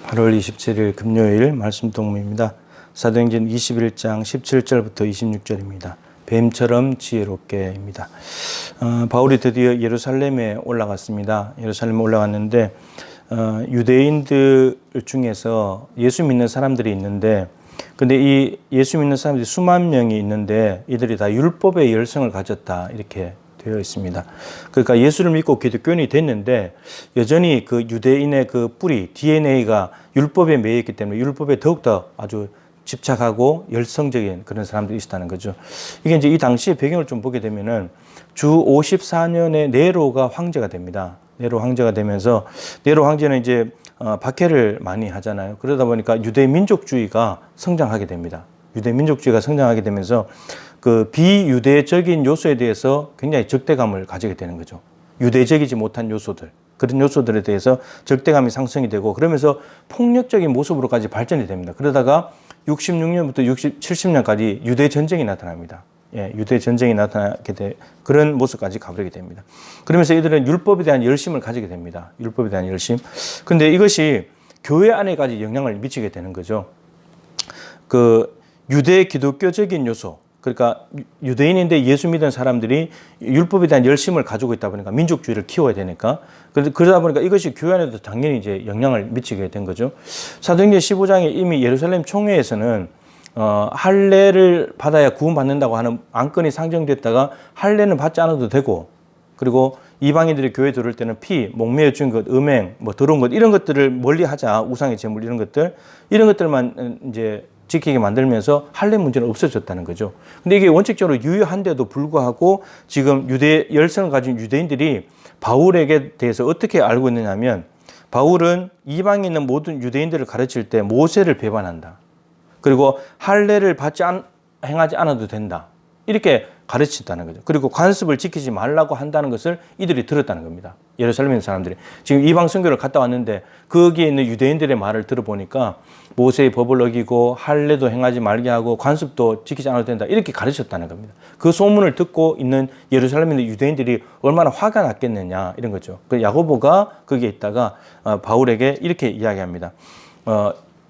8월 27일 금요일 말씀 동무입니다. 사도행전 21장 17절부터 26절입니다. 뱀처럼 지혜롭게입니다. 바울이 드디어 예루살렘에 올라갔습니다. 예루살렘에 올라갔는데 유대인들 중에서 예수 믿는 사람들이 있는데, 근데 이 예수 믿는 사람들이 수만 명이 있는데 이들이 다 율법의 열성을 가졌다, 이렇게 되어 있습니다. 그러니까 예수를 믿고 기독교인이 됐는데 여전히 그 유대인의 그 뿌리, DNA가 율법에 매여 있기 때문에 율법에 더욱더 아주 집착하고 열성적인 그런 사람들이 있었다는 거죠. 이게 이제 이 당시의 배경을 좀 보게 되면은 주 54년에 네로가 황제가 됩니다. 네로 황제가 되면서, 네로 황제는 이제 박해를 많이 하잖아요. 그러다 보니까 유대 민족주의가 성장하게 됩니다. 유대 민족주의가 성장하게 되면서 그 비유대적인 요소에 대해서 굉장히 적대감을 가지게 되는 거죠. 유대적이지 못한 요소들, 그런 요소들에 대해서 적대감이 상승이 되고, 그러면서 폭력적인 모습으로까지 발전이 됩니다. 그러다가 66년부터 70년까지 유대 전쟁이 나타납니다. 유대 전쟁이 나타나게 돼 그런 모습까지 가버리게 됩니다. 그러면서 이들은 율법에 대한 열심을 가지게 됩니다. 율법에 대한 열심. 근데 이것이 교회 안에까지 영향을 미치게 되는 거죠. 그 유대 기독교적인 요소, 그러니까 유대인인데 예수 믿는 사람들이 율법에 대한 열심을 가지고 있다 보니까 민족주의를 키워야 되니까, 그러다 보니까 이것이 교회 안에도 당연히 이제 영향을 미치게 된 거죠. 사도행전 15장에 이미 예루살렘 총회에서는 할례를 받아야 구원받는다고 하는 안건이 상정됐다가 할례는 받지 않아도 되고, 그리고 이방인들이 교회 들어올 때는 피, 목매어 준 것, 음행, 뭐 더러운 것, 이런 것들을 멀리 하자, 우상의 제물 이런 것들만 이제 지키게 만들면서 할례 문제는 없어졌다는 거죠. 근데 이게 원칙적으로 유효한데도 불구하고 지금 유대 열성을 가진 유대인들이 바울에게 대해서 어떻게 알고 있느냐면, 바울은 이방에 있는 모든 유대인들을 가르칠 때 모세를 배반한다. 그리고 할례를 행하지 않아도 된다, 이렇게 가르쳤다는 거죠. 그리고 관습을 지키지 말라고 한다는 것을 이들이 들었다는 겁니다. 예루살렘에 있는 사람들이. 지금 이방 선교를 갔다 왔는데 거기에 있는 유대인들의 말을 들어보니까 모세의 법을 어기고 할례도 행하지 말게 하고 관습도 지키지 않아도 된다, 이렇게 가르쳤다는 겁니다. 그 소문을 듣고 있는 예루살렘에 있는 유대인들이 얼마나 화가 났겠느냐, 이런 거죠. 그 야고보가 거기에 있다가 바울에게 이렇게 이야기합니다.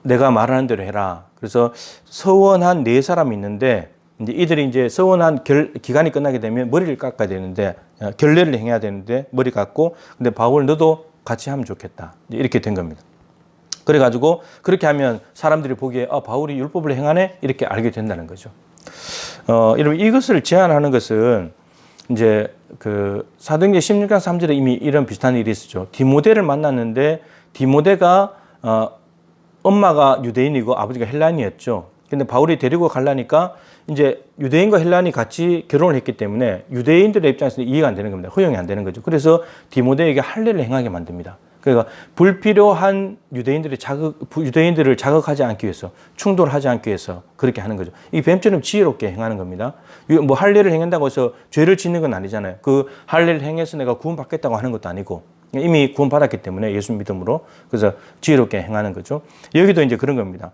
내가 말하는 대로 해라. 그래서 서원한 4사람이 있는데, 이제 이들이 이제 서원한 기간이 끝나게 되면 머리를 깎아야 되는데, 결례를 행해야 되는데 머리 깎고, 근데 바울 너도 같이 하면 좋겠다, 이렇게 된 겁니다. 그래가지고 그렇게 하면 사람들이 보기에 바울이 율법을 행하네, 이렇게 알게 된다는 거죠. 여러분, 이것을 제안하는 것은 이제 그 사도행전 16장 3절에 이미 이런 비슷한 일이 있었죠. 디모데를 만났는데 디모데가 엄마가 유대인이고 아버지가 헬라인이었죠. 근데 바울이 데리고 가려니까 이제 유대인과 헬라인이 같이 결혼을 했기 때문에 유대인들의 입장에서는 이해가 안 되는 겁니다. 허용이 안 되는 거죠. 그래서 디모데에게 할례를 행하게 만듭니다. 그러니까 불필요한 유대인들을 자극하지 않기 위해서, 충돌하지 않기 위해서 그렇게 하는 거죠. 이 뱀처럼 지혜롭게 행하는 겁니다. 뭐 할례를 행한다고 해서 죄를 짓는 건 아니잖아요. 그 할례를 행해서 내가 구원받겠다고 하는 것도 아니고, 이미 구원받았기 때문에 예수 믿음으로, 그래서 지혜롭게 행하는 거죠. 여기도 이제 그런 겁니다.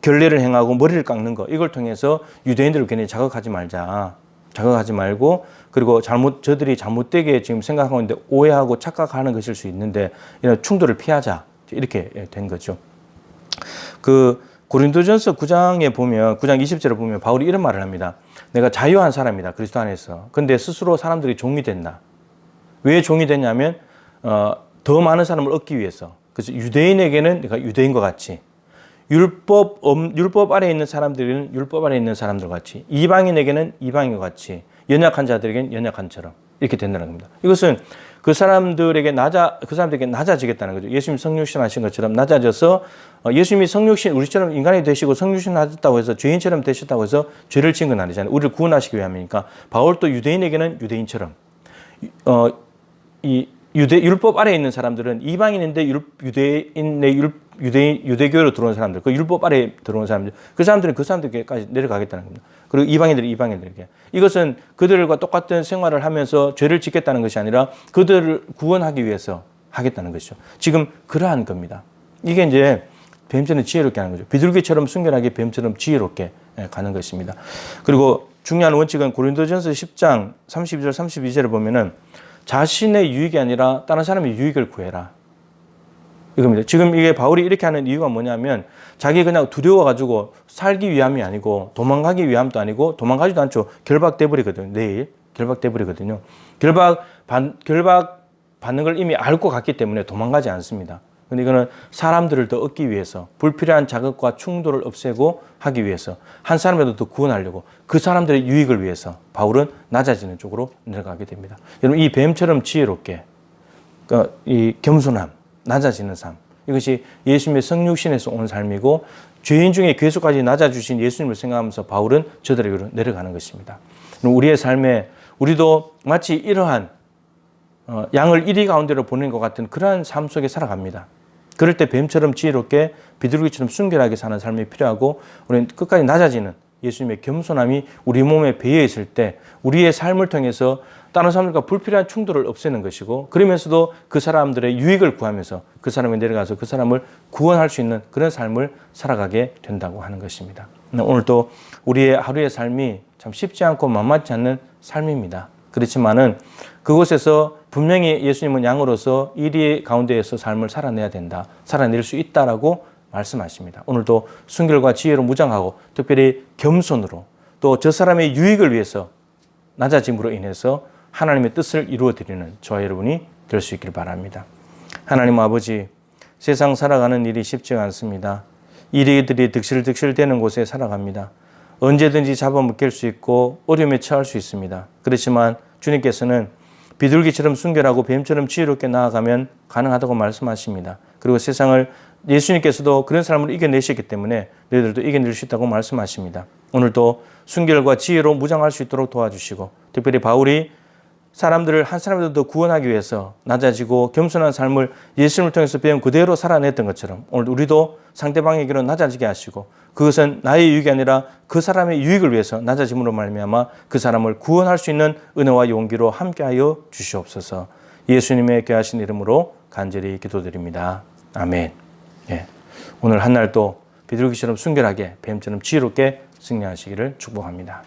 결례를 행하고 머리를 깎는 거, 이걸 통해서 유대인들을 괜히 자극하지 말고, 그리고 저들이 잘못되게 지금 생각하고 있는데 오해하고 착각하는 것일 수 있는데 이런 충돌을 피하자, 이렇게 된 거죠. 그 고린도전서 9장에 보면, 9장 20절에 보면 바울이 이런 말을 합니다. 내가 자유한 사람이다, 그리스도 안에서. 근데 스스로 사람들이 종이 된다. 왜 종이 됐냐면 더 많은 사람을 얻기 위해서. 그래서 유대인에게는 내가 유대인과 같이, 율법 아래에 있는 사람들은 율법 아래에 있는 사람들 같이, 이방인에게는 이방인과 같이, 연약한 자들에게는 연약한처럼, 이렇게 된다는 겁니다. 이것은 그 사람들에게 낮아지겠다는 거죠. 예수님이 성육신 하신 것처럼 낮아져서, 예수님이 성육신, 우리처럼 인간이 되시고 성육신 하셨다고 해서 죄인처럼 되셨다고 해서 죄를 지은 건 아니잖아요. 우리를 구원하시기 위함이니까. 바울도 유대인에게는 유대인처럼, 율법 아래에 있는 사람들은 이방인인데 유대교로 들어온 사람들, 그 율법 아래에 들어온 사람들, 그 사람들에게까지 내려가겠다는 겁니다. 그리고 이방인들에게. 이것은 그들과 똑같은 생활을 하면서 죄를 짓겠다는 것이 아니라 그들을 구원하기 위해서 하겠다는 것이죠. 지금 그러한 겁니다. 이게 이제 뱀처럼 지혜롭게 하는 거죠. 비둘기처럼 순결하게, 뱀처럼 지혜롭게 가는 것입니다. 그리고 중요한 원칙은 고린도전서 10장 32절 32절에 보면은 자신의 유익이 아니라 다른 사람의 유익을 구해라, 이겁니다. 지금 이게 바울이 이렇게 하는 이유가 뭐냐면 자기 그냥 두려워가지고 살기 위함이 아니고 도망가기 위함도 아니고 도망가지도 않죠. 결박돼 버리거든요. 내일 결박돼 버리거든요. 결박 받는 걸 이미 알고 갔기 때문에 도망가지 않습니다. 근데 이거는 사람들을 더 얻기 위해서 불필요한 자극과 충돌을 없애고 하기 위해서 한 사람이라도 더 구원하려고 그 사람들의 유익을 위해서 바울은 낮아지는 쪽으로 내려가게 됩니다. 여러분 이 뱀처럼 지혜롭게 이 겸손함, 낮아지는 삶 이것이 예수님의 성육신에서 온 삶이고 죄인 중에 괴수까지 낮아주신 예수님을 생각하면서 바울은 저들에게로 내려가는 것입니다. 우리의 삶에 우리도 마치 이러한 양을 이리 가운데로 보낸 것 같은 그러한 삶 속에 살아갑니다. 그럴 때 뱀처럼 지혜롭게 비둘기처럼 순결하게 사는 삶이 필요하고 우리는 끝까지 낮아지는 예수님의 겸손함이 우리 몸에 배어 있을 때 우리의 삶을 통해서 다른 사람들과 불필요한 충돌을 없애는 것이고 그러면서도 그 사람들의 유익을 구하면서 그 사람이 내려가서 그 사람을 구원할 수 있는 그런 삶을 살아가게 된다고 하는 것입니다. 오늘도 우리의 하루의 삶이 참 쉽지 않고 만만치 않는 삶입니다. 그렇지만은 그곳에서 분명히 예수님은 양으로서 이리 가운데에서 삶을 살아내야 된다. 살아낼 수 있다라고 말씀하십니다. 오늘도 순결과 지혜로 무장하고 특별히 겸손으로 또 저 사람의 유익을 위해서 낮아짐으로 인해서 하나님의 뜻을 이루어 드리는 저와 여러분이 될 수 있길 바랍니다. 하나님 아버지, 세상 살아가는 일이 쉽지가 않습니다. 이리들이 득실득실 되는 곳에 살아갑니다. 언제든지 잡아먹힐 수 있고 어려움에 처할 수 있습니다. 그렇지만 주님께서는 비둘기처럼 순결하고 뱀처럼 지혜롭게 나아가면 가능하다고 말씀하십니다. 그리고 세상을 예수님께서도 그런 사람을 이겨내셨기 때문에 너희들도 이겨낼 수 있다고 말씀하십니다. 오늘도 순결과 지혜로 무장할 수 있도록 도와주시고 특별히 바울이 사람들을 한 사람이라도 더 구원하기 위해서 낮아지고 겸손한 삶을 예수님을 통해서 배운 그대로 살아냈던 것처럼 오늘 우리도 상대방에게로 낮아지게 하시고 그것은 나의 유익이 아니라 그 사람의 유익을 위해서 낮아짐으로 말미암아 그 사람을 구원할 수 있는 은혜와 용기로 함께하여 주시옵소서. 예수님의 귀하신 이름으로 간절히 기도드립니다. 아멘. 예. 오늘 한 날도 비둘기처럼 순결하게 뱀처럼 지혜롭게 승리하시기를 축복합니다.